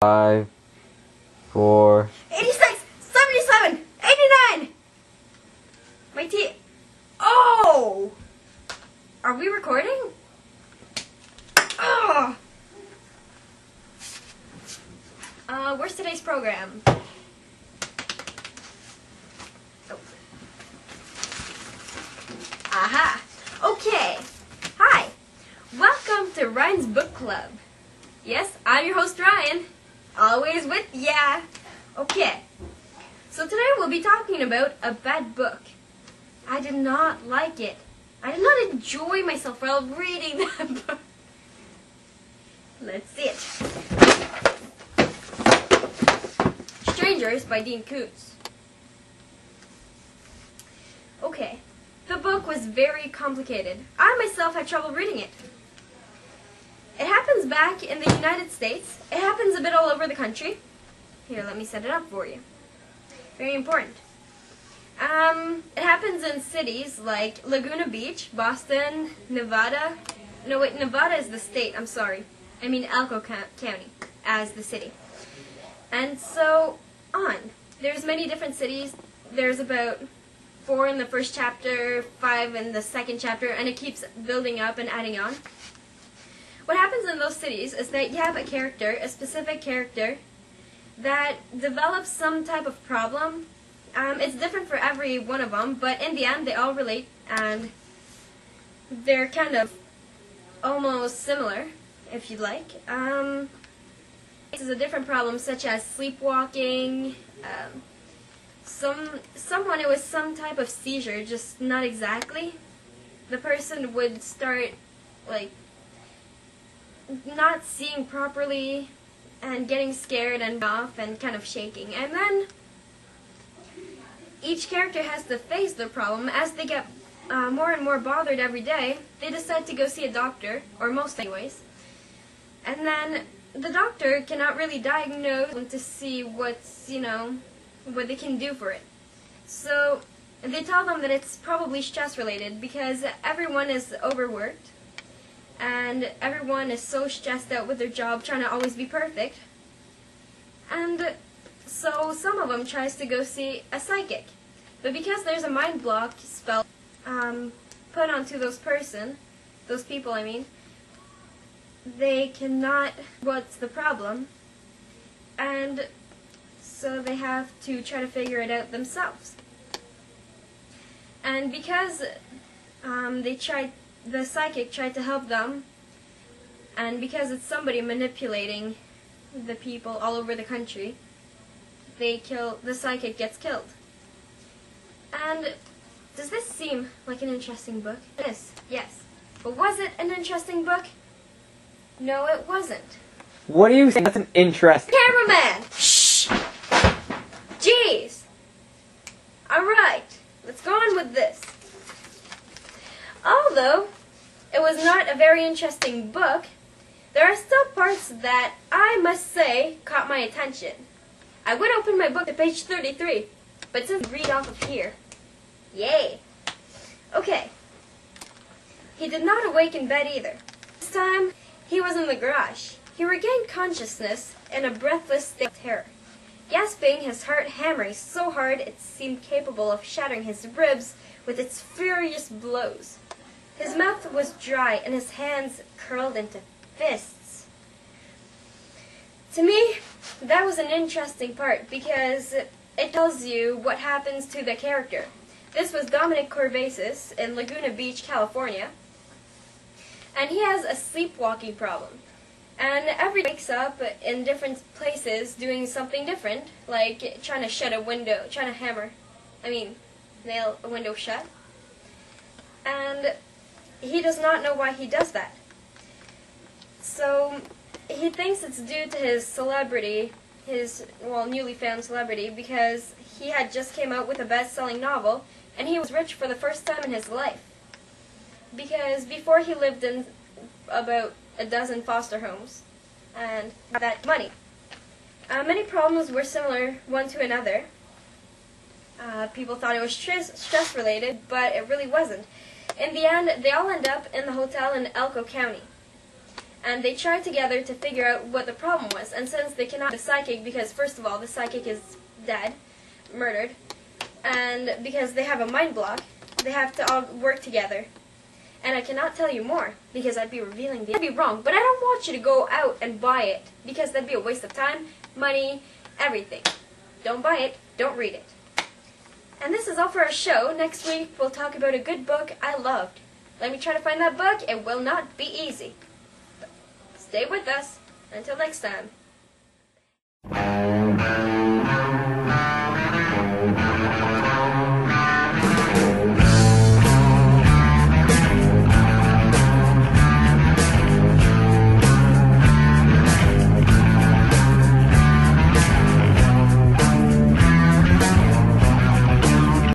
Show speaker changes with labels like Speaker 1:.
Speaker 1: 5, 4,
Speaker 2: 86, 77, 89! My tea. Oh! Are we recording? Oh! Where's today's program? Oh. Aha! Okay. Hi. Welcome to Ryan's Book Club. Yes, I'm your host Ryan. Always with ya. Okay. So today we'll be talking about a bad book. I did not like it. I did not enjoy myself while reading that book. Let's see it. Strangers by Koontz. Okay. The book was very complicated. I myself had trouble reading it. It happens back in the United States. It happens a bit all over the country. Here, let me set it up for you. Very important. It happens in cities like Laguna Beach, Boston, Nevada. No, wait, Nevada is the state. I'm sorry. I mean Elko County as the city. And so on. There's many different cities. There's about 4 in the first chapter, 5 in the second chapter, and it keeps building up and adding on. What happens in those cities is that you have a character, a specific character, that develops some type of problem. It's different for every one of them, but in the end they all relate, and they're kind of almost similar, if you'd like. This is a different problem, such as sleepwalking, someone it was some type of seizure, just not exactly. The person would start, like, not seeing properly and getting scared and off and kind of shaking. And then each character has to face their problem. As they get more and more bothered every day, they decide to go see a doctor, or most anyways. And then the doctor cannot really diagnose them to see what's, what they can do for it. So they tell them that it's probably stress related because everyone is overworked and everyone is so stressed out with their job, trying to always be perfect. And so some of them tries to go see a psychic. But because there's a mind block spell put onto those people, they cannot, what's the problem? And so they have to try to figure it out themselves. And because the psychic tried to help them, and because it's somebody manipulating the people all over the country, the psychic gets killed. And does this seem like an interesting book? It is, yes. But was it an interesting book? No, it wasn't.
Speaker 1: What are you saying? That's an interesting...
Speaker 2: Cameraman! Shh! Jeez! Alright, let's go on with this. Although it was not a very interesting book, there are still parts that I must say caught my attention. I would open my book to page 33, but since I read off of here. Yay! Okay. He did not awake in bed either. This time, he was in the garage. He regained consciousness in a breathless state of terror. Gasping, his heart hammering so hard it seemed capable of shattering his ribs with its furious blows. His mouth was dry and his hands curled into fists. To me, that was an interesting part because it tells you what happens to the character. This was Dominic Corvasis in Laguna Beach, California, and he has a sleepwalking problem. And every day he wakes up in different places doing something different, like trying to shut a window, trying to nail a window shut. And he does not know why he does that. So he thinks it's due to his celebrity, his newly found celebrity, because he had just came out with a best-selling novel, and he was rich for the first time in his life. Because before he lived in about a dozen foster homes, and had that money. Many problems were similar one to another. People thought it was stress related, but it really wasn't. In the end, they all end up in the hotel in Elko County. And they try together to figure out what the problem was. And since they cannot, the psychic, because first of all, the psychic is dead, murdered, and because they have a mind block, they have to all work together. And I cannot tell you more, because I'd be revealing the... I'd be wrong, but I don't want you to go out and buy it, because that'd be a waste of time, money, everything. Don't buy it, don't read it. And this is all for our show. Next week, we'll talk about a good book I loved. Let me try to find that book. It will not be easy. Stay with us. Until next time.